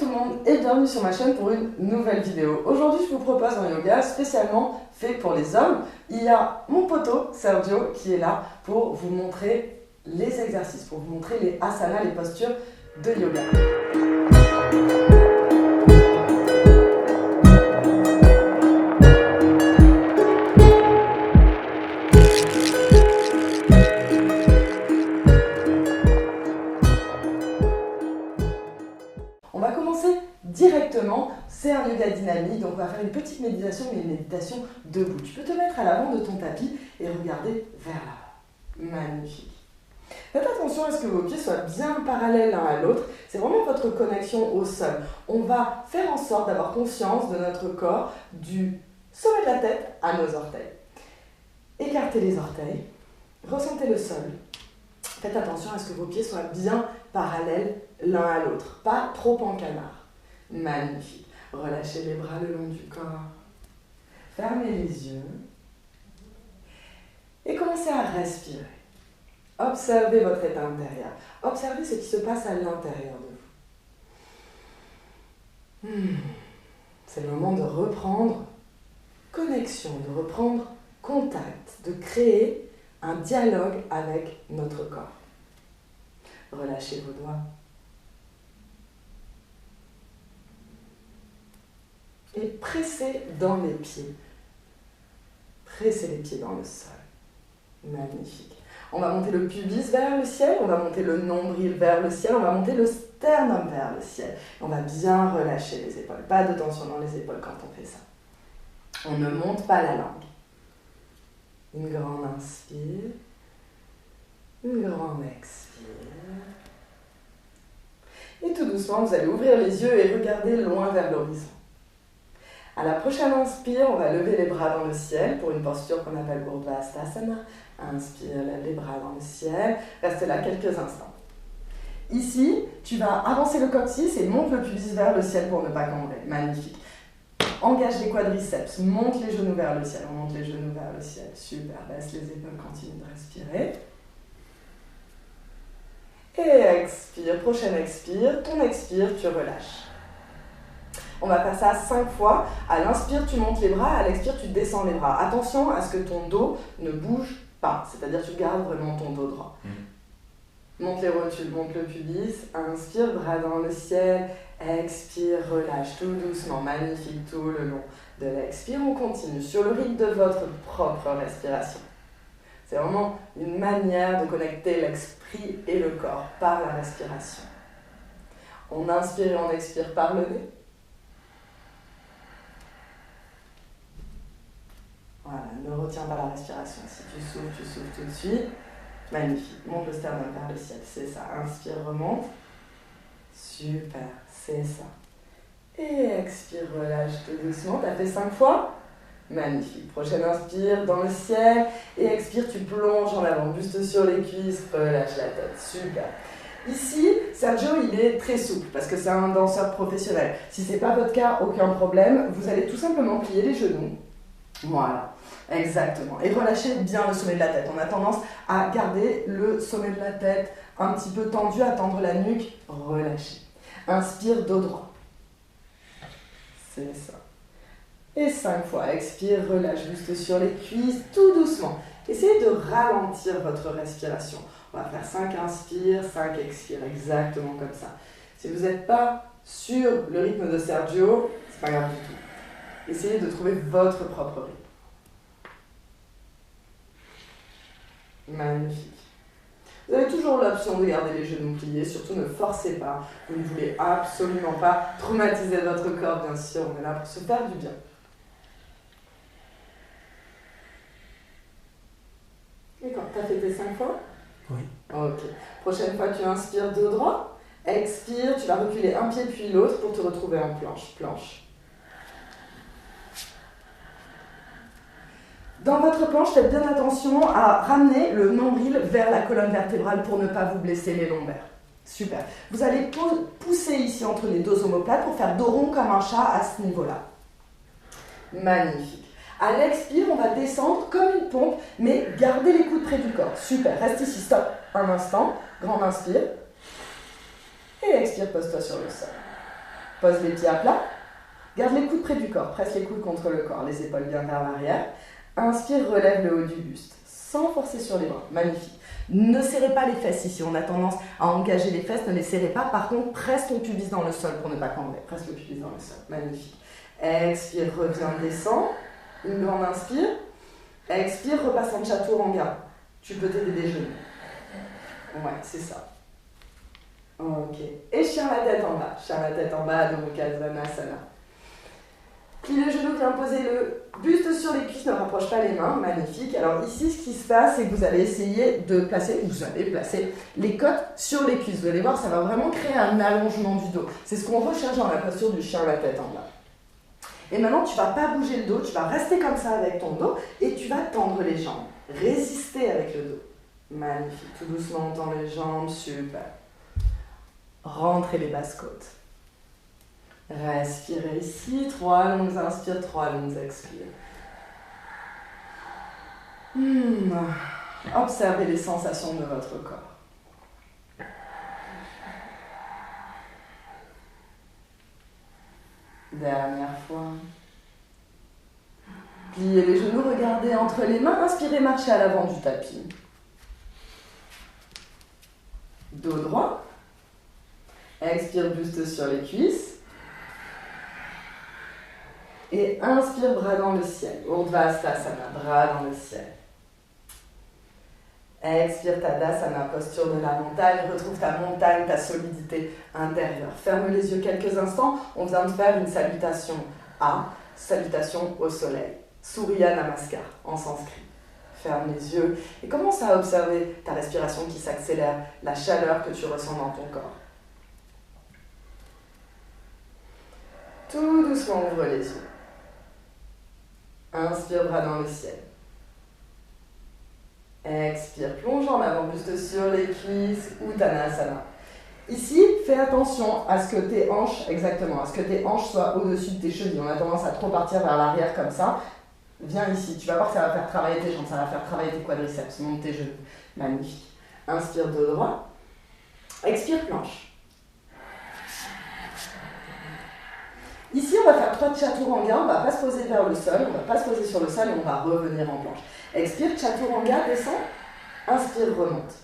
tout le monde et bienvenue sur ma chaîne pour une nouvelle vidéo. Aujourd'hui je vous propose un yoga spécialement fait pour les hommes. Il y a mon poteau Sergio qui est là pour vous montrer les exercices, pour vous montrer les asanas, les postures de yoga. On va commencer directement, c'est un yoga dynamique, donc on va faire une petite méditation, mais une méditation debout. Tu peux te mettre à l'avant de ton tapis et regarder vers l'avant. Magnifique. Faites attention à ce que vos pieds soient bien parallèles l'un à l'autre, c'est vraiment votre connexion au sol. On va faire en sorte d'avoir conscience de notre corps du sommet de la tête à nos orteils. Écartez les orteils, ressentez le sol. Faites attention à ce que vos pieds soient bien parallèles l'un à l'autre, pas trop en canard. Magnifique. Relâchez les bras le long du corps. Fermez les yeux. Et commencez à respirer. Observez votre état intérieur. Observez ce qui se passe à l'intérieur de vous. C'est le moment de reprendre connexion, de reprendre contact, de créer un dialogue avec notre corps. Relâchez vos doigts. Et pressez dans les pieds. Pressez les pieds dans le sol. Magnifique. On va monter le pubis vers le ciel, on va monter le nombril vers le ciel, on va monter le sternum vers le ciel. On va bien relâcher les épaules. Pas de tension dans les épaules quand on fait ça. On ne monte pas la langue. Une grande inspire. Une grande expire. Et tout doucement, vous allez ouvrir les yeux et regarder loin vers l'horizon. À la prochaine inspire, on va lever les bras dans le ciel pour une posture qu'on appelle Urdhva-Hastasana. Inspire, lève les bras dans le ciel. Reste là quelques instants. Ici, tu vas avancer le coccyx et monte le pubis vers le ciel pour ne pas cambrer. Magnifique. Engage les quadriceps, monte les genoux vers le ciel. On monte les genoux vers le ciel. Super, baisse les épaules, continue de respirer. Et expire, prochaine expire. Ton expire, tu relâches. On va faire ça 5 fois. À l'inspire, tu montes les bras. À l'expire, tu descends les bras. Attention à ce que ton dos ne bouge pas. C'est-à-dire tu gardes vraiment ton dos droit. Monte les rotules, monte le pubis. Inspire, bras dans le ciel. Expire, relâche tout doucement. Magnifique tout le long de l'expire. On continue sur le rythme de votre propre respiration. C'est vraiment une manière de connecter l'esprit et le corps par la respiration. On inspire et on expire par le nez. Voilà, ne retiens pas la respiration. Si tu souffles tout de suite. Magnifique. Monte le sternum vers le ciel. C'est ça. Inspire, remonte. Super. C'est ça. Et expire, relâche tout doucement. Tu as fait 5 fois. Magnifique. Prochaine inspire dans le ciel. Et expire, tu plonges en avant. Buste sur les cuisses. Relâche la tête. Super. Ici, Sergio, il est très souple parce que c'est un danseur professionnel. Si ce n'est pas votre cas, aucun problème. Vous allez tout simplement plier les genoux. Voilà, exactement. Et relâchez bien le sommet de la tête. On a tendance à garder le sommet de la tête un petit peu tendu, à tendre la nuque. Relâchez. Inspire, dos droit. C'est ça. Et 5 fois. Expire, relâche, buste sur les cuisses, tout doucement. Essayez de ralentir votre respiration. On va faire 5 inspires, 5 expires, exactement comme ça. Si vous n'êtes pas sur le rythme de Sergio, c'est pas grave du tout. Essayez de trouver votre propre rythme. Magnifique. Vous avez toujours l'option de garder les genoux pliés, surtout ne forcez pas. Vous ne voulez absolument pas traumatiser votre corps, bien sûr. On est là pour se faire du bien. Et quand tu as fait tes 5 fois ? Oui. Ok. Prochaine fois, tu inspires dos droit. Expire, tu vas reculer un pied puis l'autre pour te retrouver en planche. Planche. Dans votre planche, faites bien attention à ramener le nombril vers la colonne vertébrale pour ne pas vous blesser les lombaires. Super. Vous allez pousser ici entre les deux omoplates pour faire dos rond comme un chat à ce niveau-là. Magnifique. À l'expire, on va descendre comme une pompe, mais gardez les coudes près du corps. Super. Reste ici, stop. Un instant. Grande inspire. Et expire, pose-toi sur le sol. Pose les pieds à plat. Garde les coudes près du corps. Presse les coudes contre le corps. Les épaules bien vers l'arrière. Inspire, relève le haut du buste. Sans forcer sur les bras. Magnifique. Ne serrez pas les fesses ici. On a tendance à engager les fesses. Ne les serrez pas. Par contre, presse ton pubis dans le sol pour ne pas cambrer. Presse le pubis dans le sol. Magnifique. Expire, reviens, descends. Une grande inspire. Expire, repasse en chaturanga. Tu peux t'aider des genoux. Ouais, c'est ça. Ok. Échire la tête en bas. Échire la tête en bas, Adho Mukha Svanasana. Plie le genou, viens poser le buste sur les cuisses, ne rapproche pas les mains. Magnifique. Alors ici, ce qui se passe, c'est que vous allez essayer de placer, vous allez placer les côtes sur les cuisses. Vous allez voir, ça va vraiment créer un allongement du dos. C'est ce qu'on recherche dans la posture du chien la tête en bas. Et maintenant, tu ne vas pas bouger le dos, tu vas rester comme ça avec ton dos et tu vas tendre les jambes. Résister avec le dos. Magnifique. Tout doucement, on tend les jambes. Super. Rentrez les basses côtes. Respirez ici. 3 longues inspires, 3 longues expires. Observez les sensations de votre corps. Dernière fois. Pliez les genoux, regardez entre les mains. Inspirez, marchez à l'avant du tapis. Dos droit. Expire, buste sur les cuisses. Et inspire, bras dans le ciel. Urdhvastasana, bras dans le ciel. Expire, Tadasana, posture de la montagne. Retrouve ta montagne, ta solidité intérieure. Ferme les yeux quelques instants. On vient de faire une salutation à, salutation au soleil. Surya Namaskar en sanskrit. Ferme les yeux et commence à observer ta respiration qui s'accélère, la chaleur que tu ressens dans ton corps. Tout doucement, ouvre les yeux. Inspire, bras dans le ciel. Expire, plonge en avant, buste sur les cuisses, Uttanasana. Ici, fais attention à ce que tes hanches, exactement, à ce que tes hanches soient au-dessus de tes chevilles. On a tendance à trop partir vers l'arrière comme ça. Viens ici, tu vas voir que ça va faire travailler tes jambes, ça va faire travailler tes quadriceps, monte tes genoux. Magnifique. Inspire de droit. Expire, planche. Ici, on va faire 3 chaturanga, on ne va pas se poser vers le sol, on ne va pas se poser sur le sol et on va revenir en planche. Expire, chaturanga, descend. Inspire, remonte.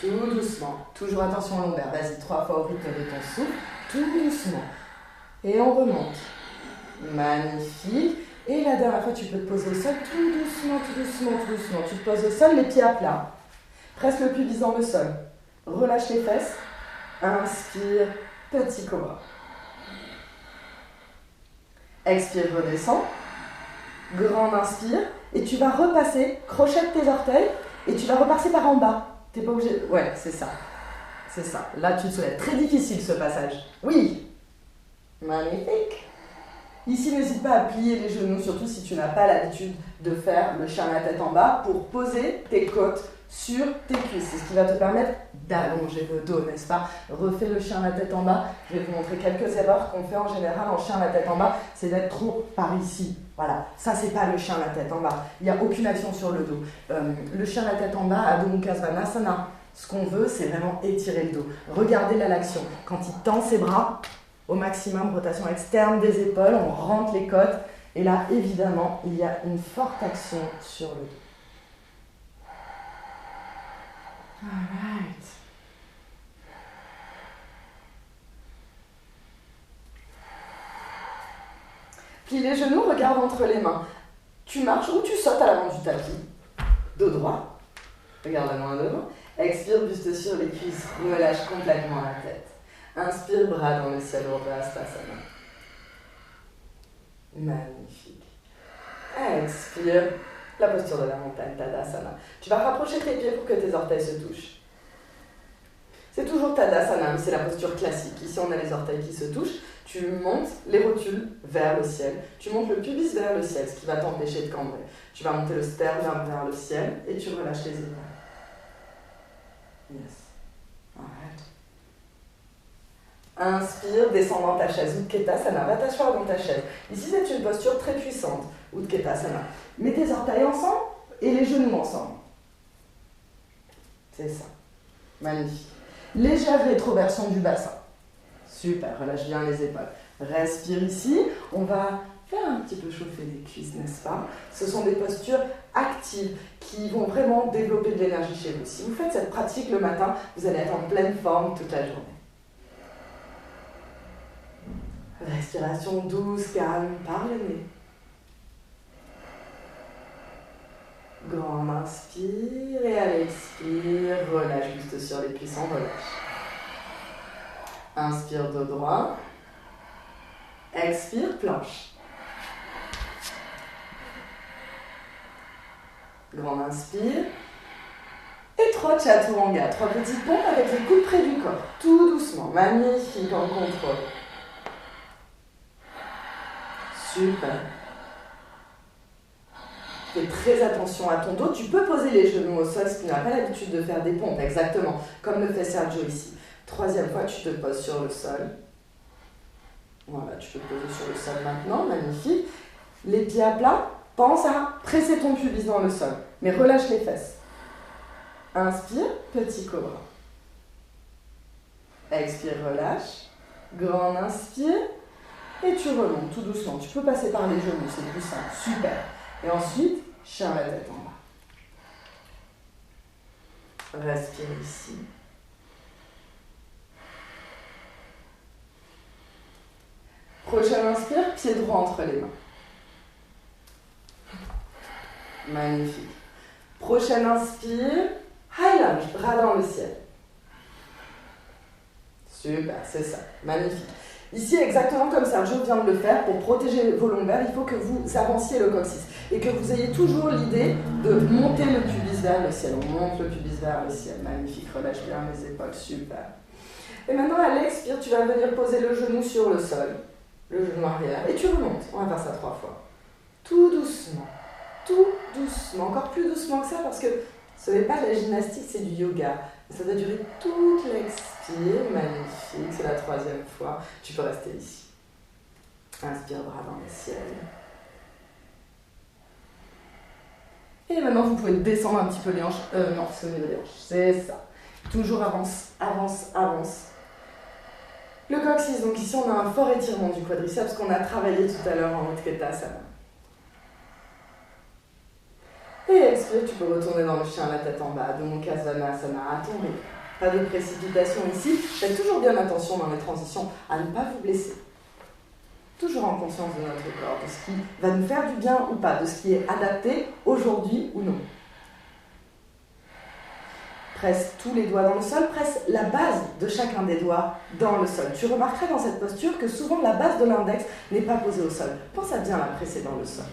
Tout doucement. Toujours attention à lombaire. Vas-y, 3 fois au rythme de ton souffle. Tout doucement. Et on remonte. Magnifique. Et la dernière fois, tu peux te poser au sol. Tout doucement, tout doucement, tout doucement. Tu te poses au sol, les pieds à plat. Presse le pubis dans le sol. Relâche les fesses. Inspire, petit cobra. Expire, redescends. Grande inspire. Et tu vas repasser, crochette tes orteils. Et tu vas repasser par en bas. T'es pas obligé. Ouais, c'est ça. C'est ça. Là, tu te soulèves. Très difficile ce passage. Oui. Magnifique. Ici, n'hésite pas à plier les genoux, surtout si tu n'as pas l'habitude de faire le chien la tête en bas, pour poser tes côtes sur tes cuisses. C'est ce qui va te permettre d'allonger le dos, n'est-ce pas? Refais le chien la tête en bas. Je vais vous montrer quelques erreurs qu'on fait en général en chien la tête en bas. C'est d'être trop par ici. Voilà, ça c'est pas le chien la tête en bas. Il n'y a aucune action sur le dos. Le chien la tête en bas, Adho Mukha Svanasana. Ce qu'on veut, c'est vraiment étirer le dos. Regardez là l'action. Quand il tend ses bras, au maximum, rotation externe des épaules, on rentre les côtes. Et là, évidemment, il y a une forte action sur le dos. Alright. Plie les genoux, regarde entre les mains. Tu marches ou tu sautes à l'avant du tapis. Dos droit. Regarde la main devant. Expire, buste sur les cuisses. Relâche complètement la tête. Inspire, bras dans le ciel, Urdhvastasana. Magnifique. Expire. La posture de la montagne, Tadasana. Tu vas rapprocher tes pieds pour que tes orteils se touchent. C'est toujours Tadasana, mais c'est la posture classique. Ici, on a les orteils qui se touchent. Tu montes les rotules vers le ciel. Tu montes le pubis vers le ciel, ce qui va t'empêcher de cambrer. Tu vas monter le sternum vers le ciel et tu relâches les épaules. Yes. Arrête. Inspire, descends dans ta chaise. Utkatasana, va t'asseoir dans ta chaise. Ici, c'est une posture très puissante. Utkatasana. Mets tes orteils ensemble et les genoux ensemble. C'est ça. Magnifique. Légère rétroversion du bassin. Super, relâche bien les épaules. Respire ici. On va faire un petit peu chauffer les cuisses, n'est-ce pas? Ce sont des postures actives qui vont vraiment développer de l'énergie chez vous. Si vous faites cette pratique le matin, vous allez être en pleine forme toute la journée. Respiration douce, calme, par le nez. Grand inspire et à l'expire, relâche juste sur les cuissons, relâche. Inspire dos droit. Expire, planche. Grand inspire. Et 3 chaturanga, 3 petites pompes avec les coudes près du corps. Tout doucement, magnifique en contrôle. Super. Fais très attention à ton dos. Tu peux poser les genoux au sol si tu n'as pas l'habitude de faire des pompes, exactement, comme le fait Sergio ici. 3e fois, tu te poses sur le sol. Voilà, tu peux te poser sur le sol maintenant, magnifique. Les pieds à plat, pense à presser ton pubis dans le sol, mais relâche les fesses. Inspire, petit cobra. Expire, relâche. Grand inspire. Et tu remontes tout doucement. Tu peux passer par les genoux, c'est plus simple. Super. Et ensuite, chien à la tête en bas. Respire ici. Prochain inspire, pied droit entre les mains. Magnifique. Prochain inspire, high lunge, bras dans le ciel. Super, c'est ça. Magnifique. Ici, exactement comme Sergio vient de le faire, pour protéger vos lombaires, il faut que vous avanciez le coccyx et que vous ayez toujours l'idée de monter le pubis vers le ciel. On monte le pubis vers le ciel. Magnifique. Relâche bien les épaules. Super. Et maintenant, à l'expire, tu vas venir poser le genou sur le sol. Le genou arrière. Et tu remontes. On va faire ça 3 fois. Tout doucement. Tout doucement. Encore plus doucement que ça parce que ce n'est pas de la gymnastique, c'est du yoga. Ça doit durer toute l'expire. Magnifique. C'est la 3e fois. Tu peux rester ici. Inspire, bras dans le ciel. Et maintenant, vous pouvez descendre un petit peu les hanches. Non, sonner les hanches. C'est ça. Toujours avance, avance, avance. Le coccyx, donc ici on a un fort étirement du quadriceps qu'on a travaillé tout à l'heure en Utkatasana. Et expire, tu peux retourner dans le chien, la tête en bas, de mon Kasanasana à ton rythme. Pas de précipitation ici. Faites toujours bien attention dans les transitions à ne pas vous blesser. Toujours en conscience de notre corps, de ce qui va nous faire du bien ou pas, de ce qui est adapté aujourd'hui ou non. Presse tous les doigts dans le sol, presse la base de chacun des doigts dans le sol. Tu remarqueras dans cette posture que souvent la base de l'index n'est pas posée au sol. Pense à bien la presser dans le sol.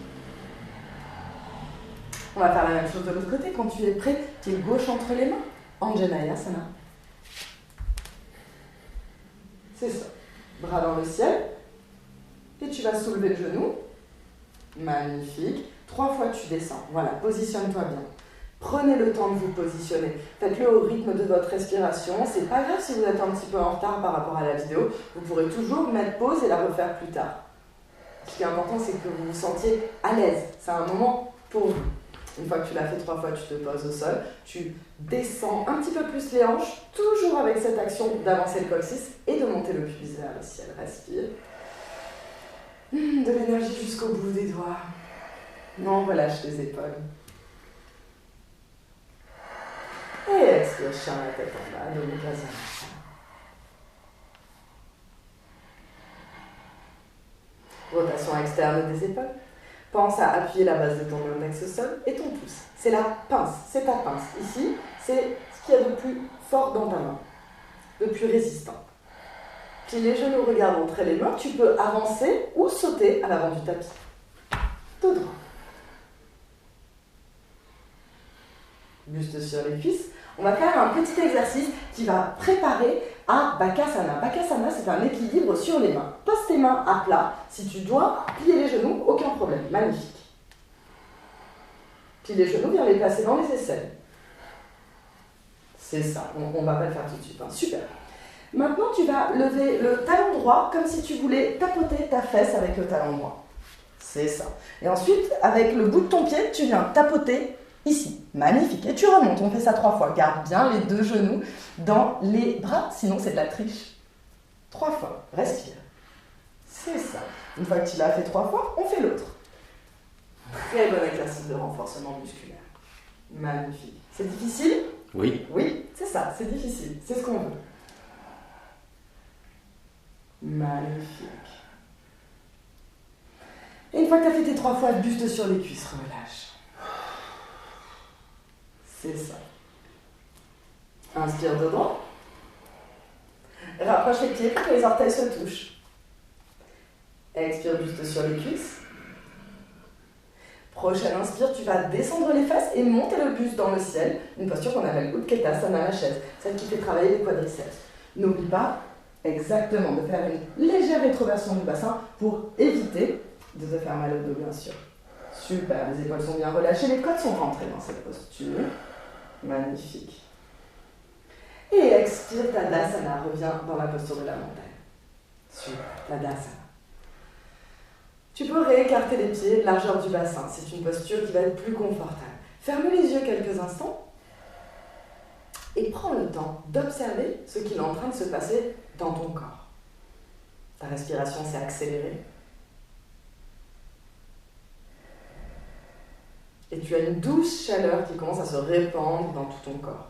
On va faire la même chose de l'autre côté. Quand tu es prêt, pied gauche entre les mains. Anjaneyasana. C'est ça. Bras dans le ciel. Et tu vas soulever le genou. Magnifique. 3 fois tu descends. Voilà, positionne-toi bien. Prenez le temps de vous positionner. Faites-le au rythme de votre respiration. C'est pas grave si vous êtes un petit peu en retard par rapport à la vidéo. Vous pourrez toujours mettre pause et la refaire plus tard. Ce qui est important, c'est que vous vous sentiez à l'aise. C'est un moment pour vous. Une fois que tu l'as fait 3 fois, tu te poses au sol. Tu descends un petit peu plus les hanches, toujours avec cette action d'avancer le coccyx et de monter le pubis vers le ciel. Respire. De l'énergie jusqu'au bout des doigts. Non, relâche les épaules. Et expire, chien la tête en bas, de Kasanasana. Rotation externe des épaules. Pense à appuyer la base de ton index au sol et ton pouce. C'est la pince, c'est ta pince. Ici, c'est ce qu'il y a de plus fort dans ta main, de plus résistant. Plie les genoux, regarde entre les mains. Tu peux avancer ou sauter à l'avant du tapis. Dos droit. Buste sur les cuisses. On va faire un petit exercice qui va préparer à Bakasana. Bakasana, c'est un équilibre sur les mains. Pose tes mains à plat. Si tu dois plier les genoux, aucun problème. Magnifique. Plie les genoux, viens les placer dans les aisselles. C'est ça. On ne va pas le faire tout de suite. Hein. Super. Maintenant, tu vas lever le talon droit comme si tu voulais tapoter ta fesse avec le talon droit. C'est ça. Et ensuite, avec le bout de ton pied, tu viens tapoter ici. Magnifique. Et tu remontes. On fait ça 3 fois. Garde bien les 2 genoux dans les bras, sinon c'est de la triche. 3 fois. Respire. C'est ça. Une fois que tu l'as fait 3 fois, on fait l'autre. Très bon exercice de renforcement musculaire. Magnifique. C'est difficile? Oui. Oui, c'est ça, c'est difficile. C'est ce qu'on veut. Magnifique. Et une fois que tu as fait tes 3 fois, buste sur les cuisses, relâche. C'est ça. Inspire de droit. Rapproche les pieds pour que les orteils se touchent. Expire, buste sur les cuisses. Prochaine inspire, tu vas descendre les fesses et monter le buste dans le ciel. Une posture qu'on appelle Utkatasana à la chaise, celle qui fait travailler les quadriceps. N'oublie pas exactement de faire une légère rétroversion du bassin pour éviter de te faire mal au dos, bien sûr. Super, les épaules sont bien relâchées, les côtes sont rentrées dans cette posture. Magnifique. Et expire, Tadasana, reviens dans la posture de la montagne. Super, Tadasana. Tu peux réécarter les pieds, largeur du bassin. C'est une posture qui va être plus confortable. Ferme les yeux quelques instants et prends le temps d'observer ce qu'il est en train de se passer dans ton corps. Ta respiration s'est accélérée. Et tu as une douce chaleur qui commence à se répandre dans tout ton corps.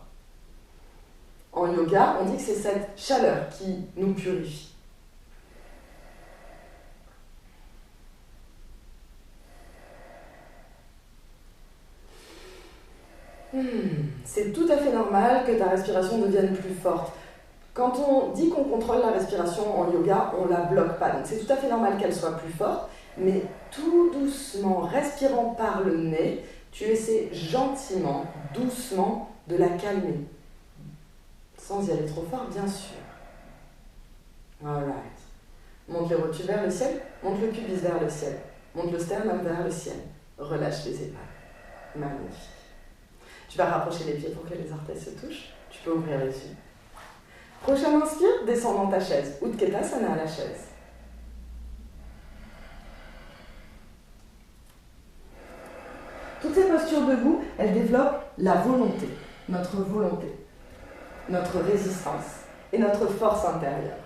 En yoga, on dit que c'est cette chaleur qui nous purifie. C'est tout à fait normal que ta respiration devienne plus forte. Quand on dit qu'on contrôle la respiration en yoga, on ne la bloque pas. Donc c'est tout à fait normal qu'elle soit plus forte, mais tout doucement, respirant par le nez, tu essaies gentiment, doucement, de la calmer. Sans y aller trop fort, bien sûr. Alright. Monte les rotules vers le ciel, monte le pubis vers le ciel, monte le sternum vers le ciel. Relâche les épaules. Magnifique. Tu vas rapprocher les pieds pour que les orteils se touchent. Tu peux ouvrir les yeux. Prochaine inspire, descends dans ta chaise. Utkatasana à la chaise. Toutes ces postures debout, elles développent la volonté, notre résistance et notre force intérieure.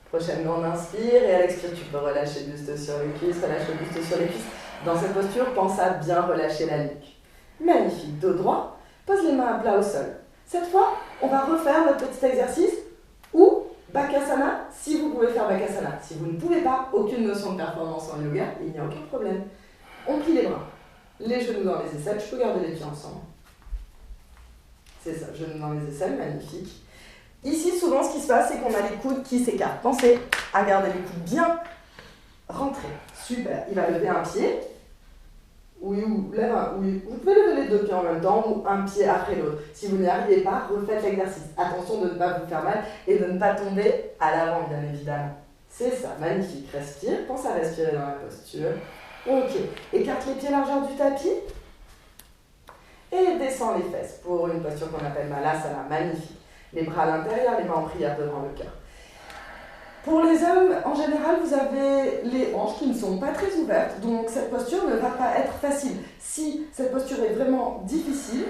Prochainement, on inspire et à l'expire, tu peux relâcher le buste sur les cuisses, relâche le buste sur les cuisses. Dans cette posture, pense à bien relâcher la nuque. Magnifique, dos droit, pose les mains à plat au sol. Cette fois, on va refaire notre petit exercice ou Bakasana, si vous pouvez faire Bakasana. Si vous ne pouvez pas, aucune notion de performance en yoga, il n'y a aucun problème. On plie les bras, les genoux dans les aisselles, je peux garder les pieds ensemble. C'est ça, genoux dans les aisselles, magnifique. Ici, souvent, ce qui se passe, c'est qu'on a les coudes qui s'écartent. Pensez à garder les coudes bien rentrés. Super. Il va lever un pied. Oui, vous pouvez lever les 2 pieds en même temps ou un pied après l'autre. Si vous n'y arrivez pas, refaites l'exercice. Attention de ne pas vous faire mal et de ne pas tomber à l'avant, bien évidemment. C'est ça, magnifique. Respire. Pense à respirer dans la posture. Ok. Écarte les pieds largeur du tapis. Et descends les fesses pour une posture qu'on appelle Malasana. Magnifique. Les bras à l'intérieur, les mains en prière devant le cœur. Pour les hommes, en général, vous avez les hanches qui ne sont pas très ouvertes, donc cette posture ne va pas être facile. Si cette posture est vraiment difficile,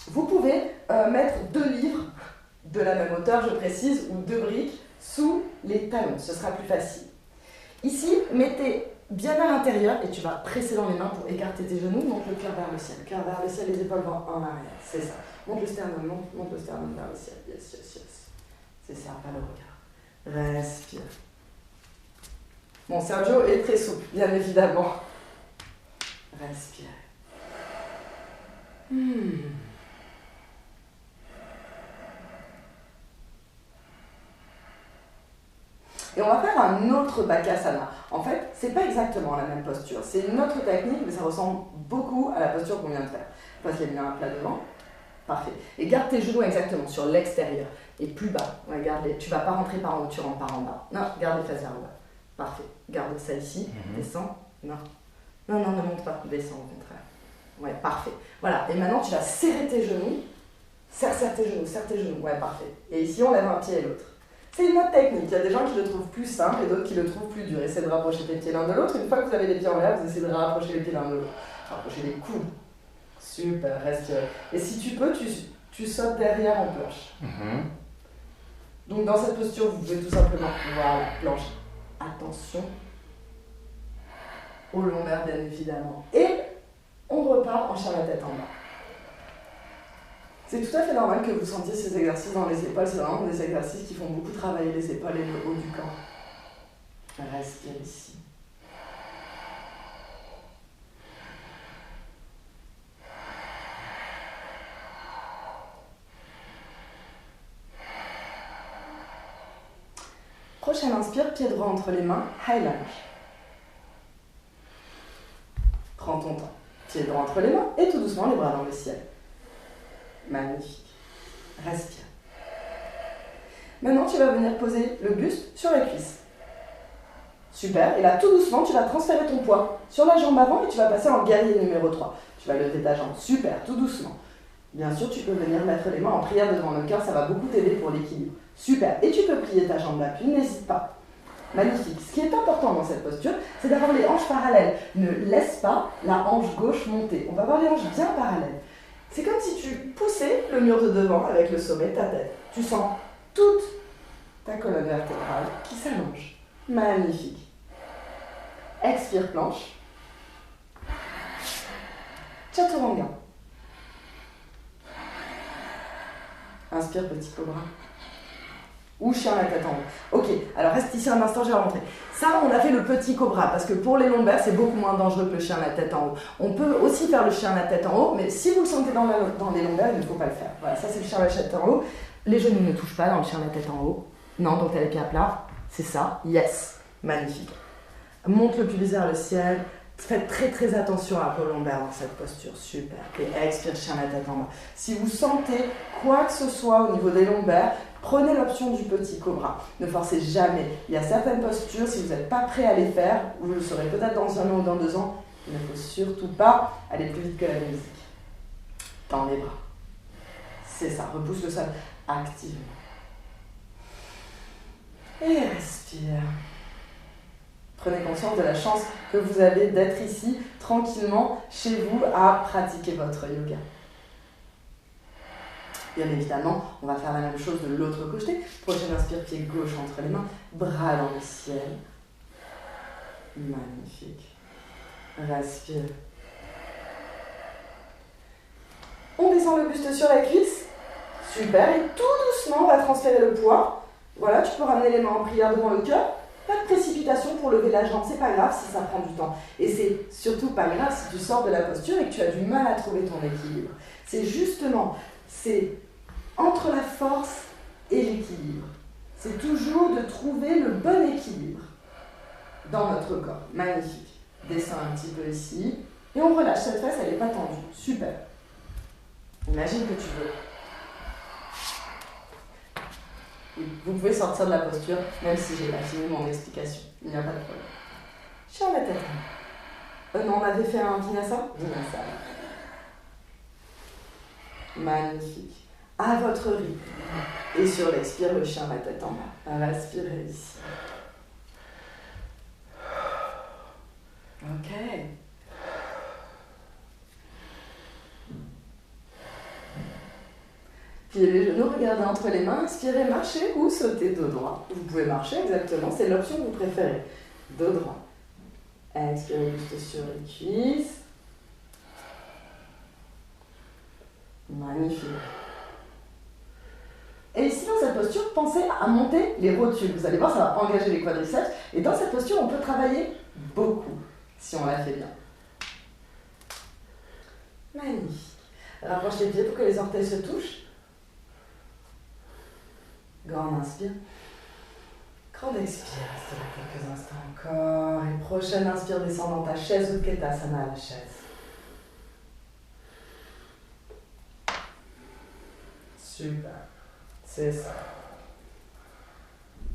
vous pouvez mettre 2 livres de la même hauteur, je précise, ou 2 briques sous les talons, ce sera plus facile. Ici, mettez bien à l'intérieur et tu vas presser dans les mains pour écarter tes genoux, monte le cœur vers le ciel. Cœur vers le ciel, les épaules vont en arrière, c'est ça. Monte le sternum, monte le sternum vers le ciel. Yes, yes, yes. C'est ça, pas le regard. Respire. Bon, Sergio est très souple, bien évidemment. Respire. Et on va faire un autre Bakasana. En fait, c'est pas exactement la même posture. C'est une autre technique, mais ça ressemble beaucoup à la posture qu'on vient de faire. Passe les mains à plat devant. Parfait. Et garde tes genoux exactement sur l'extérieur. Et plus bas. Ouais, garde-les. Tu ne vas pas rentrer par en haut, tu rentres par en bas. Non, garde les fesses vers le bas. Parfait. Garde ça ici. Descends. Non. Non, non, ne monte pas. Descends au contraire. Ouais, parfait. Voilà. Et maintenant, tu vas serrer tes genoux. Serre tes genoux, serre tes genoux. Ouais, parfait. Et ici, on lève un pied et l'autre. C'est une autre technique. Il y a des gens qui le trouvent plus simple et d'autres qui le trouvent plus dur. Essayez de rapprocher les pieds l'un de l'autre. Une fois que vous avez les pieds en l'air, vous essayez de rapprocher les pieds l'un de l'autre. Rapprocher les coudes. Super, respire. Et si tu peux, tu tu sautes derrière en planche. Mhm. Donc dans cette posture, vous pouvez tout simplement voir la planche. Attention aux lombaires, bien évidemment. Et on repart en chien la tête en bas. C'est tout à fait normal que vous sentiez ces exercices dans les épaules. C'est vraiment des exercices qui font beaucoup travailler les épaules et le haut du corps. Respire ici. Prochaine inspire, pied droit entre les mains, high lunge. Prends ton temps. Pied droit entre les mains et tout doucement les bras dans le ciel. Magnifique. Respire. Maintenant, tu vas venir poser le buste sur les cuisses. Super. Et là, tout doucement, tu vas transférer ton poids sur la jambe avant et tu vas passer en guerrier numéro 3. Tu vas lever ta jambe. Super, tout doucement. Bien sûr, tu peux venir mettre les mains en prière devant le cœur, ça va beaucoup t'aider pour l'équilibre. Super. Et tu peux plier ta jambe d'appui, n'hésite pas. Magnifique. Ce qui est important dans cette posture, c'est d'avoir les hanches parallèles. Ne laisse pas la hanche gauche monter. On va avoir les hanches bien parallèles. C'est comme si tu poussais le mur de devant avec le sommet de ta tête. Tu sens toute ta colonne vertébrale qui s'allonge. Magnifique. Expire, planche. Chaturanga. Inspire, petit cobra. Ou chien la tête en haut. Ok, alors reste ici un instant, je vais rentrer. Ça, on a fait le petit cobra, parce que pour les lombaires, c'est beaucoup moins dangereux que le chien la tête en haut. On peut aussi faire le chien la tête en haut, mais si vous le sentez dans les lombaires, il ne faut pas le faire. Voilà, ça c'est le chien la tête en haut. Les genoux ne touchent pas dans le chien la tête en haut. Non, donc t'as les pieds à plat. C'est ça, yes, magnifique. Monte le pubis vers le ciel. Faites très très attention à vos lombaires dans cette posture, super. Et expire, chien la tête en bas. Si vous sentez quoi que ce soit au niveau des lombaires, prenez l'option du petit cobra. Ne forcez jamais. Il y a certaines postures, si vous n'êtes pas prêt à les faire, vous le saurez peut-être dans 1 an ou dans 2 ans, il ne faut surtout pas aller plus vite que la musique. Tends les bras. C'est ça, repousse le sol activement. Et respire. Prenez conscience de la chance que vous avez d'être ici, tranquillement, chez vous, à pratiquer votre yoga. Bien évidemment, on va faire la même chose de l'autre côté. Prochaine inspire, pied gauche entre les mains, bras dans le ciel. Magnifique. Respire. On descend le buste sur la cuisse. Super. Et tout doucement, on va transférer le poids. Voilà, tu peux ramener les mains en prière devant le cœur. Pas de précipitation pour lever la jambe, c'est pas grave si ça prend du temps. Et c'est surtout pas grave si tu sors de la posture et que tu as du mal à trouver ton équilibre. C'est justement, c'est entre la force et l'équilibre. C'est toujours de trouver le bon équilibre dans notre corps. Magnifique. Descends un petit peu ici. Et on relâche, cette fesse, elle n'est pas tendue. Super. Imagine que tu veux. Vous pouvez sortir de la posture, même si j'ai pas fini mon explication. Il n'y a pas de problème. Chien la tête. Non, on avait fait un vinyasa. Vinyasa. Magnifique. À votre rythme. Et sur l'expire, le chien la tête en bas. Respirez ici. Ok. Pliez les genoux, regardez entre les mains, inspirez, marchez ou sautez dos droit. Vous pouvez marcher exactement, c'est l'option que vous préférez. Dos droit. Expirez juste sur les cuisses. Magnifique. Et ici, dans cette posture, pensez à monter les rotules. Vous allez voir, ça va engager les quadriceps. Et dans cette posture, on peut travailler beaucoup, si on la fait bien. Magnifique. Rapproche les pieds pour que les orteils se touchent. Grande inspire. Grande expire. Reste là quelques instants encore. Et prochaine inspire, descend dans ta chaise ou Utkatasana à la chaise. Super. C'est ça.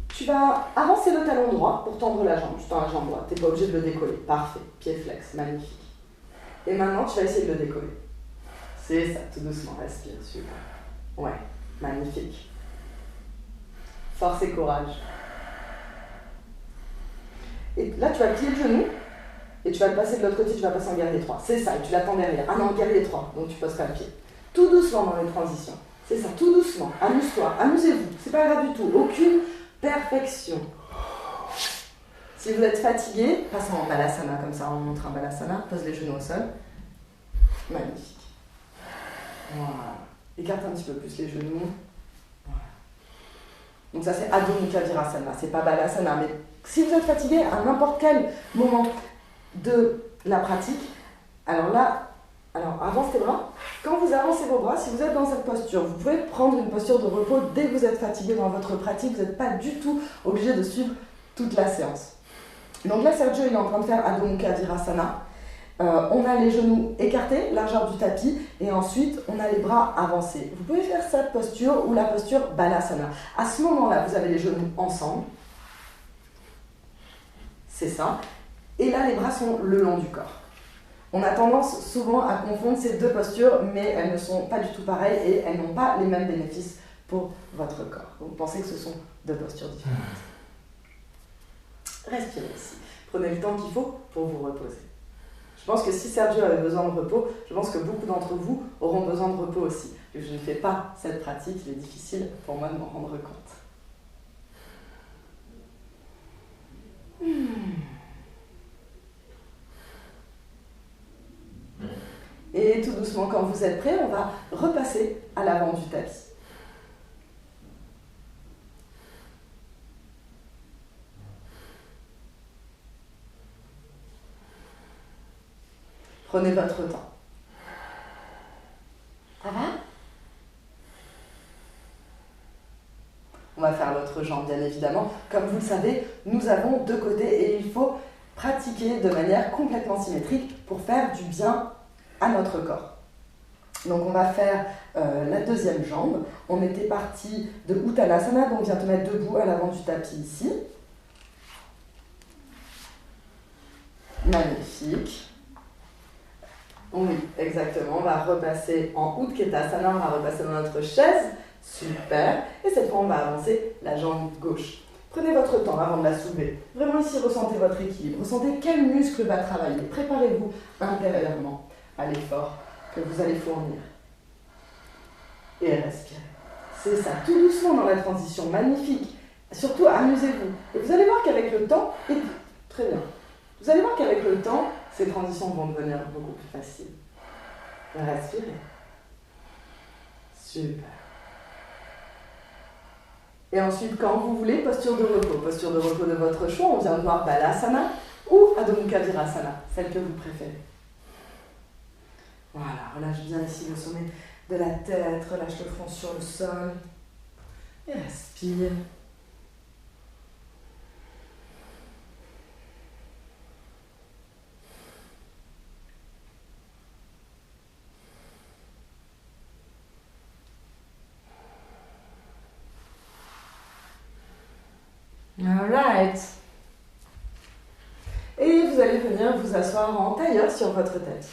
Tu vas avancer le talon droit pour tendre la jambe. Tu tends la jambe droite. Tu n'es pas obligé de le décoller. Parfait. Pied flex. Magnifique. Et maintenant, tu vas essayer de le décoller. C'est ça. Tout doucement. Respire. Super. Ouais. Magnifique. Force et courage. Et là, tu vas plier le genou et tu vas le passer de l'autre côté, tu vas passer en guerrier 3. C'est ça, et tu l'attends derrière. Ah non, guerrier 3, donc tu poses pas le pied. Tout doucement dans les transitions. C'est ça, tout doucement. Amuse-toi, amusez-vous. C'est pas grave du tout. Aucune perfection. Si vous êtes fatigué, passons en balasana comme ça. On montre un balasana. Pose les genoux au sol. Magnifique. Voilà. Écarte un petit peu plus les genoux. Voilà. Donc ça c'est Adho Mukha Virasana. C'est pas balasana. Mais si vous êtes fatigué à n'importe quel moment de la pratique, alors avancez les bras. Quand vous avancez vos bras, si vous êtes dans cette posture, vous pouvez prendre une posture de repos dès que vous êtes fatigué dans votre pratique. Vous n'êtes pas du tout obligé de suivre toute la séance. Donc là, Sergio il est en train de faire Adho Mukha Virasana. On a les genoux écartés, largeur du tapis, et ensuite on a les bras avancés. Vous pouvez faire cette posture ou la posture Balasana. À ce moment-là, vous avez les genoux ensemble. C'est ça. Et là, les bras sont le long du corps. On a tendance souvent à confondre ces deux postures, mais elles ne sont pas du tout pareilles et elles n'ont pas les mêmes bénéfices pour votre corps. Vous pensez que ce sont deux postures différentes. Respirez ici. Prenez le temps qu'il faut pour vous reposer. Je pense que si Sergio avait besoin de repos, je pense que beaucoup d'entre vous auront besoin de repos aussi. Je ne fais pas cette pratique, il est difficile pour moi de m'en rendre compte. Et tout doucement, quand vous êtes prêts, on va repasser à l'avant du tapis. Prenez votre temps. Ça va? On va faire l'autre jambe, bien évidemment. Comme vous le savez, nous avons deux côtés et il faut pratiquer de manière complètement symétrique pour faire du bien à notre corps. Donc on va faire la deuxième jambe. On était parti de Uttanasana, donc viens te mettre debout à l'avant du tapis ici. Magnifique. Oui, exactement. On va repasser en Utkatasana, on va repasser dans notre chaise. Super. Et cette fois, on va avancer la jambe gauche. Prenez votre temps avant de la soulever. Vraiment ici, ressentez votre équilibre. Ressentez quel muscle va travailler. Préparez-vous intérieurement à l'effort que vous allez fournir. Et respirez. C'est ça, tout doucement dans la transition. Magnifique. Surtout, amusez-vous. Et vous allez voir qu'avec le temps, et très bien. Vous allez voir qu'avec le temps, ces transitions vont devenir beaucoup plus faciles. Respirez. Super. Et ensuite, quand vous voulez, posture de repos. Posture de repos de votre choix. On vient de voir Balasana ou Adho Mukha Virasana, celle que vous préférez. Voilà, relâche bien ici le sommet de la tête, relâche le front sur le sol. Et respire. Alright. Et vous allez venir vous asseoir en tailleur sur votre tête.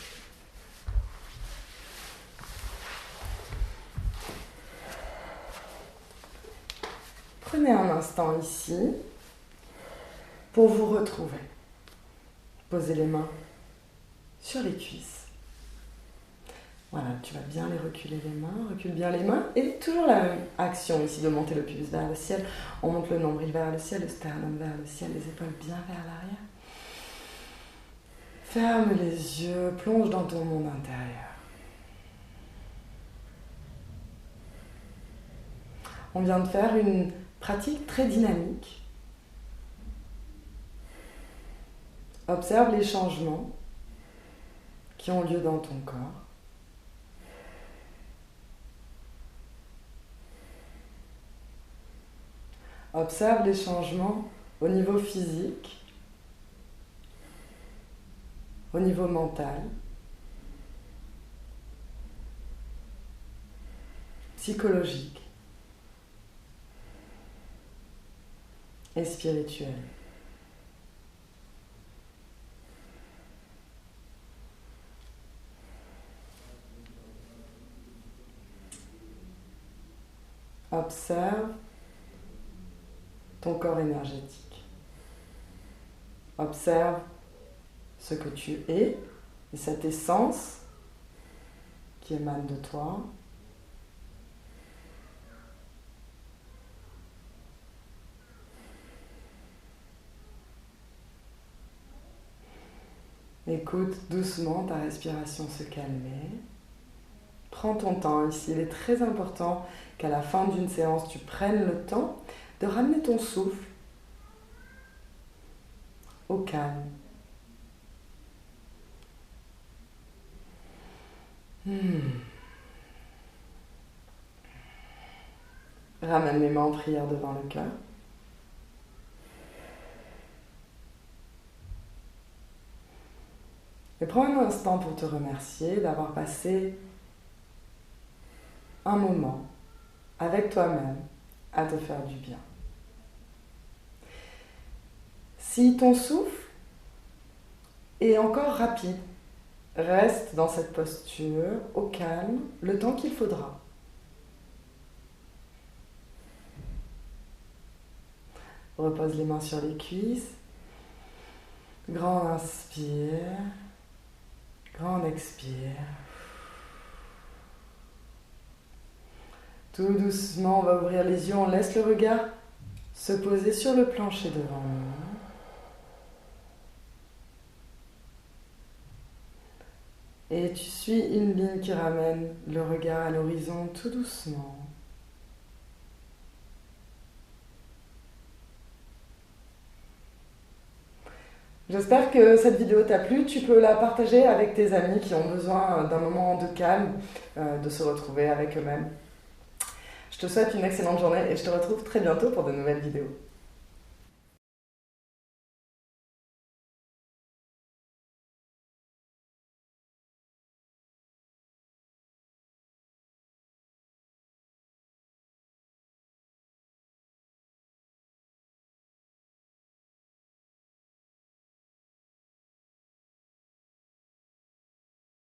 Prenez un instant ici pour vous retrouver. Posez les mains sur les cuisses. Voilà, tu vas bien les reculer les mains, recule bien les mains. Et toujours la même action ici de monter le pubis vers le ciel. On monte le nombril vers le ciel, le sternum vers le ciel, les épaules bien vers l'arrière. Ferme les yeux, plonge dans ton monde intérieur. On vient de faire une pratique très dynamique. Observe les changements qui ont lieu dans ton corps. Observe les changements au niveau physique, au niveau mental, psychologique et spirituel. Observe ton corps énergétique. Observe ce que tu es et cette essence qui émane de toi. Écoute doucement ta respiration se calmer. Prends ton temps ici. Il est très important qu'à la fin d'une séance, tu prennes le temps de ramener ton souffle au calme. Ramène les mains en prière devant le cœur. Et prends un instant pour te remercier d'avoir passé un moment avec toi-même à te faire du bien. Si ton souffle est encore rapide, reste dans cette posture au calme le temps qu'il faudra. Repose les mains sur les cuisses. Grand inspire. Grand expire. Tout doucement, on va ouvrir les yeux. On laisse le regard se poser sur le plancher devant nous. Et tu suis une ligne qui ramène le regard à l'horizon tout doucement. J'espère que cette vidéo t'a plu. Tu peux la partager avec tes amis qui ont besoin d'un moment de calme, de se retrouver avec eux-mêmes. Je te souhaite une excellente journée et je te retrouve très bientôt pour de nouvelles vidéos.